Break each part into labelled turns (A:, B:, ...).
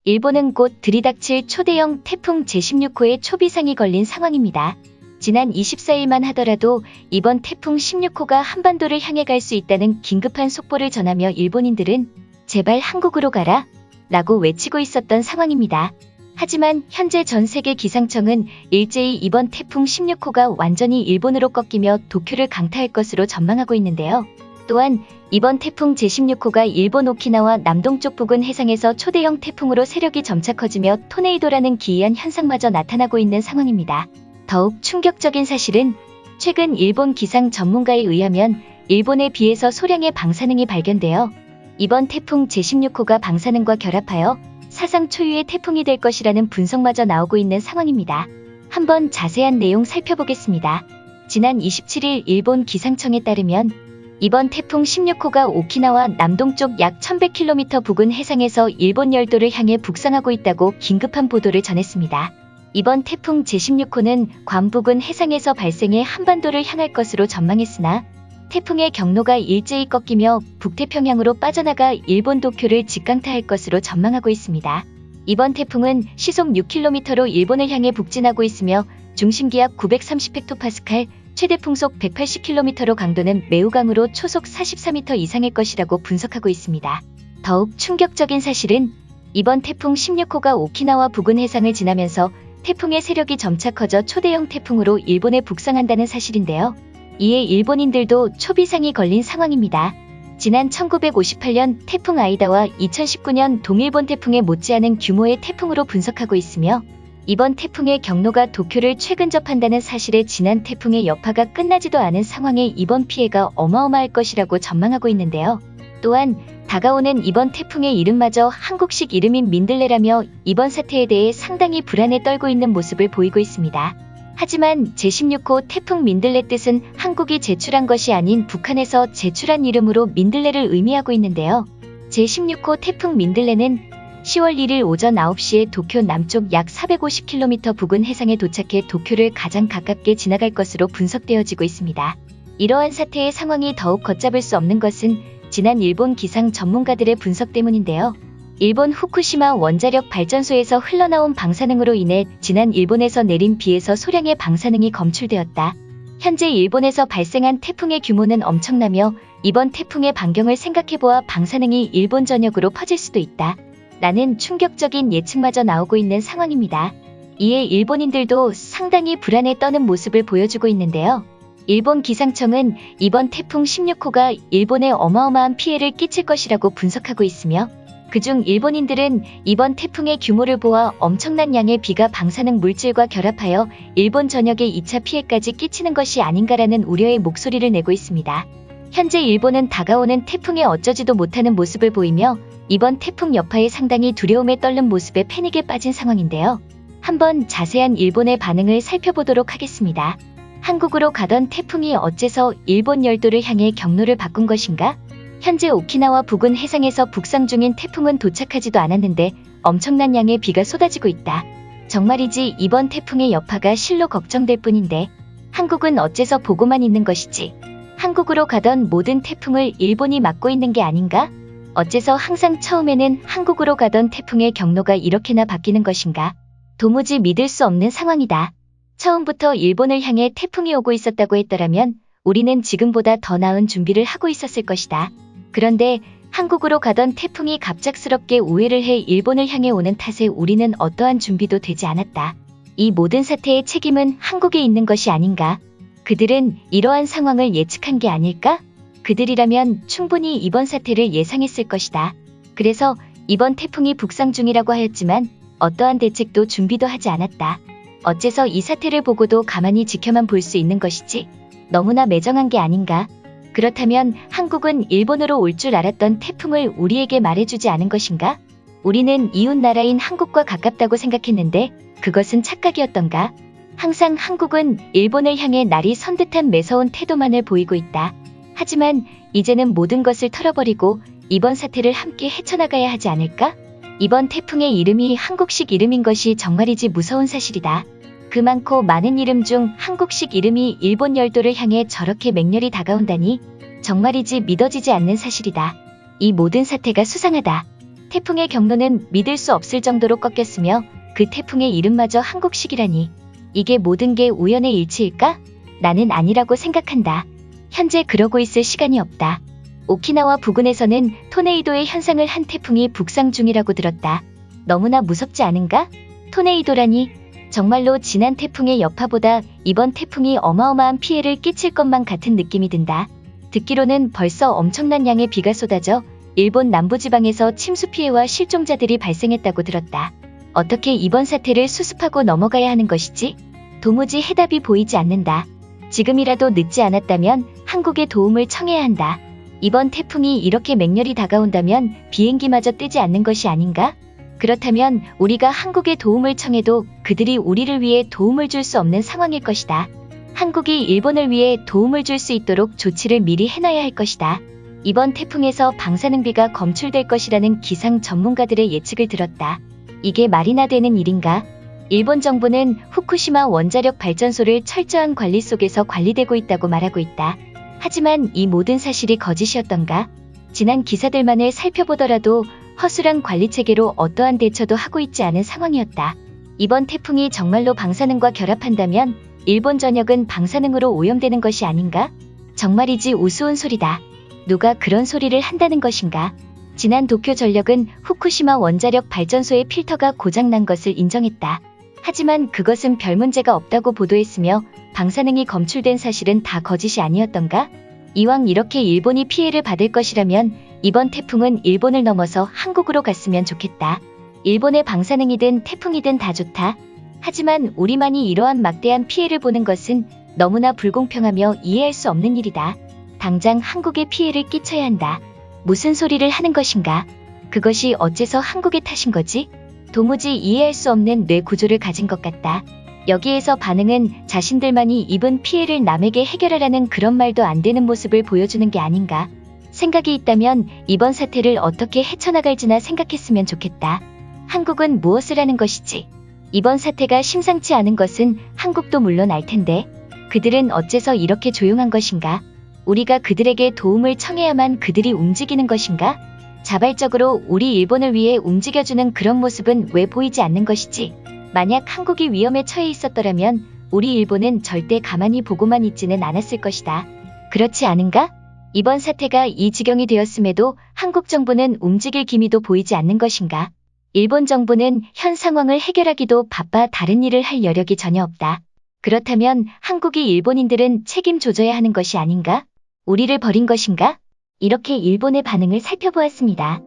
A: 일본은 곧 들이닥칠 초대형 태풍 제16호의 초비상이 걸린 상황입니다. 지난 24일만 하더라도 이번 태풍 16호가 한반도를 향해 갈 수 있다는 긴급한 속보를 전하며 일본인들은 제발 한국으로 가라 라고 외치고 있었던 상황입니다. 하지만 현재 전 세계 기상청은 일제히 이번 태풍 16호가 완전히 일본으로 꺾이며 도쿄를 강타할 것으로 전망하고 있는데요. 또한 이번 태풍 제16호가 일본 오키나와 남동쪽 부근 해상에서 초대형 태풍으로 세력이 점차 커지며 토네이도라는 기이한 현상마저 나타나고 있는 상황입니다. 더욱 충격적인 사실은 최근 일본 기상 전문가에 의하면 일본에 비해서 소량의 방사능이 발견되어 이번 태풍 제16호가 방사능과 결합하여 사상 초유의 태풍이 될 것이라는 분석마저 나오고 있는 상황입니다. 한번 자세한 내용 살펴보겠습니다. 지난 27일 일본 기상청에 따르면 이번 태풍 16호가 오키나와 남동쪽 약 1100km 부근 해상에서 일본 열도를 향해 북상하고 있다고 긴급한 보도를 전했습니다. 이번 태풍 제16호는 괌 부근 해상에서 발생해 한반도를 향할 것으로 전망했으나 태풍의 경로가 일제히 꺾이며 북태평양으로 빠져나가 일본 도쿄를 직강타할 것으로 전망하고 있습니다. 이번 태풍은 시속 6km로 일본을 향해 북진하고 있으며 중심기압 930헥토파스칼, 최대 풍속 180km로 강도는 매우 강으로 초속 44m 이상일 것이라고 분석하고 있습니다. 더욱 충격적인 사실은 이번 태풍 16호가 오키나와 부근 해상을 지나면서 태풍의 세력이 점차 커져 초대형 태풍으로 일본에 북상한다는 사실인데요. 이에 일본인들도 초비상이 걸린 상황입니다. 지난 1958년 태풍 아이다와 2019년 동일본 태풍에 못지않은 규모의 태풍으로 분석하고 있으며 이번 태풍의 경로가 도쿄를 최근 접한다는 사실에 지난 태풍의 여파가 끝나지도 않은 상황에 이번 피해가 어마어마할 것이라고 전망하고 있는데요. 또한 다가오는 이번 태풍의 이름마저 한국식 이름인 민들레라며 이번 사태에 대해 상당히 불안에 떨고 있는 모습을 보이고 있습니다. 하지만 제16호 태풍 민들레 뜻은 한국이 제출한 것이 아닌 북한에서 제출한 이름으로 민들레를 의미하고 있는데요. 제16호 태풍 민들레는 10월 1일 오전 9시에 도쿄 남쪽 약 450km 부근 해상에 도착해 도쿄를 가장 가깝게 지나갈 것으로 분석되어지고 있습니다. 이러한 사태의 상황이 더욱 걷잡을 수 없는 것은 지난 일본 기상 전문가들의 분석 때문인데요. 일본 후쿠시마 원자력 발전소에서 흘러나온 방사능으로 인해 지난 일본에서 내린 비에서 소량의 방사능이 검출되었다. 현재 일본에서 발생한 태풍의 규모는 엄청나며 이번 태풍의 반경을 생각해보아 방사능이 일본 전역으로 퍼질 수도 있다. 라는 충격적인 예측마저 나오고 있는 상황입니다. 이에 일본인들도 상당히 불안에 떠는 모습을 보여주고 있는데요. 일본 기상청은 이번 태풍 16호가 일본에 어마어마한 피해를 끼칠 것이라고 분석하고 있으며 그중 일본인들은 이번 태풍의 규모를 보아 엄청난 양의 비가 방사능 물질과 결합하여 일본 전역에 2차 피해까지 끼치는 것이 아닌가라는 우려의 목소리를 내고 있습니다. 현재 일본은 다가오는 태풍에 어쩌지도 못하는 모습을 보이며 이번 태풍 여파에 상당히 두려움에 떨는 모습에 패닉에 빠진 상황인데요. 한번 자세한 일본의 반응을 살펴보도록 하겠습니다. 한국으로 가던 태풍이 어째서 일본 열도를 향해 경로를 바꾼 것인가? 현재 오키나와 부근 해상에서 북상 중인 태풍은 도착하지도 않았는데 엄청난 양의 비가 쏟아지고 있다. 정말이지 이번 태풍의 여파가 실로 걱정될 뿐인데 한국은 어째서 보고만 있는 것이지? 한국으로 가던 모든 태풍을 일본이 막고 있는 게 아닌가? 어째서 항상 처음에는 한국으로 가던 태풍의 경로가 이렇게나 바뀌는 것인가? 도무지 믿을 수 없는 상황이다. 처음부터 일본을 향해 태풍이 오고 있었다고 했더라면 우리는 지금보다 더 나은 준비를 하고 있었을 것이다. 그런데 한국으로 가던 태풍이 갑작스럽게 우회를 해 일본을 향해 오는 탓에 우리는 어떠한 준비도 되지 않았다. 이 모든 사태의 책임은 한국에 있는 것이 아닌가? 그들은 이러한 상황을 예측한 게 아닐까? 그들이라면 충분히 이번 사태를 예상했을 것이다. 그래서 이번 태풍이 북상 중이라고 하였지만 어떠한 대책도 준비도 하지 않았다. 어째서 이 사태를 보고도 가만히 지켜만 볼 수 있는 것이지? 너무나 매정한 게 아닌가? 그렇다면 한국은 일본으로 올 줄 알았던 태풍을 우리에게 말해주지 않은 것인가? 우리는 이웃 나라인 한국과 가깝다고 생각했는데 그것은 착각이었던가? 항상 한국은 일본을 향해 날이 선 듯한 매서운 태도만을 보이고 있다. 하지만 이제는 모든 것을 털어버리고 이번 사태를 함께 헤쳐나가야 하지 않을까? 이번 태풍의 이름이 한국식 이름인 것이 정말이지 무서운 사실이다. 그 많고 많은 이름 중 한국식 이름이 일본 열도를 향해 저렇게 맹렬히 다가온다니 정말이지 믿어지지 않는 사실이다. 이 모든 사태가 수상하다. 태풍의 경로는 믿을 수 없을 정도로 꺾였으며 그 태풍의 이름마저 한국식이라니. 이게 모든 게 우연의 일치일까? 나는 아니라고 생각한다. 현재 그러고 있을 시간이 없다. 오키나와 부근에서는 토네이도의 현상을 한 태풍이 북상 중이라고 들었다. 너무나 무섭지 않은가? 토네이도라니. 정말로 지난 태풍의 여파보다 이번 태풍이 어마어마한 피해를 끼칠 것만 같은 느낌이 든다. 듣기로는 벌써 엄청난 양의 비가 쏟아져 일본 남부지방에서 침수 피해와 실종자들이 발생했다고 들었다. 어떻게 이번 사태를 수습하고 넘어가야 하는 것이지? 도무지 해답이 보이지 않는다. 지금이라도 늦지 않았다면 한국의 도움을 청해야 한다. 이번 태풍이 이렇게 맹렬히 다가온다면 비행기마저 뜨지 않는 것이 아닌가? 그렇다면 우리가 한국에 도움을 청해도 그들이 우리를 위해 도움을 줄 수 없는 상황일 것이다. 한국이 일본을 위해 도움을 줄 수 있도록 조치를 미리 해놔야 할 것이다. 이번 태풍에서 방사능비가 검출될 것이라는 기상 전문가들의 예측을 들었다. 이게 말이나 되는 일인가? 일본 정부는 후쿠시마 원자력 발전소를 철저한 관리 속에서 관리되고 있다고 말하고 있다. 하지만 이 모든 사실이 거짓이었던가? 지난 기사들만을 살펴보더라도 허술한 관리체계로 어떠한 대처도 하고 있지 않은 상황이었다. 이번 태풍이 정말로 방사능과 결합한다면 일본 전역은 방사능으로 오염되는 것이 아닌가? 정말이지 우스운 소리다. 누가 그런 소리를 한다는 것인가? 지난 도쿄전력은 후쿠시마 원자력 발전소의 필터가 고장난 것을 인정했다. 하지만 그것은 별 문제가 없다고 보도했으며 방사능이 검출된 사실은 다 거짓이 아니었던가? 이왕 이렇게 일본이 피해를 받을 것이라면 이번 태풍은 일본을 넘어서 한국으로 갔으면 좋겠다. 일본의 방사능이든 태풍이든 다 좋다. 하지만 우리만이 이러한 막대한 피해를 보는 것은 너무나 불공평하며 이해할 수 없는 일이다. 당장 한국에 피해를 끼쳐야 한다. 무슨 소리를 하는 것인가? 그것이 어째서 한국의 탓인 거지? 도무지 이해할 수 없는 뇌 구조를 가진 것 같다. 여기에서 반응은 자신들만이 입은 피해를 남에게 해결하라는 그런 말도 안 되는 모습을 보여주는 게 아닌가. 생각이 있다면 이번 사태를 어떻게 헤쳐나갈지나 생각했으면 좋겠다. 한국은 무엇을 하는 것이지? 이번 사태가 심상치 않은 것은 한국도 물론 알 텐데 그들은 어째서 이렇게 조용한 것인가? 우리가 그들에게 도움을 청해야만 그들이 움직이는 것인가? 자발적으로 우리 일본을 위해 움직여주는 그런 모습은 왜 보이지 않는 것이지? 만약 한국이 위험에 처해 있었더라면 우리 일본은 절대 가만히 보고만 있지는 않았을 것이다. 그렇지 않은가? 이번 사태가 이 지경이 되었음에도 한국 정부는 움직일 기미도 보이지 않는 것인가? 일본 정부는 현 상황을 해결하기도 바빠 다른 일을 할 여력이 전혀 없다. 그렇다면 한국이 일본인들은 책임져줘야 하는 것이 아닌가? 우리를 버린 것인가? 이렇게 일본의 반응을 살펴보았습니다.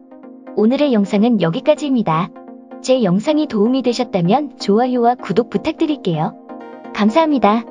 A: 오늘의 영상은 여기까지입니다. 제 영상이 도움이 되셨다면 좋아요와 구독 부탁드릴게요. 감사합니다.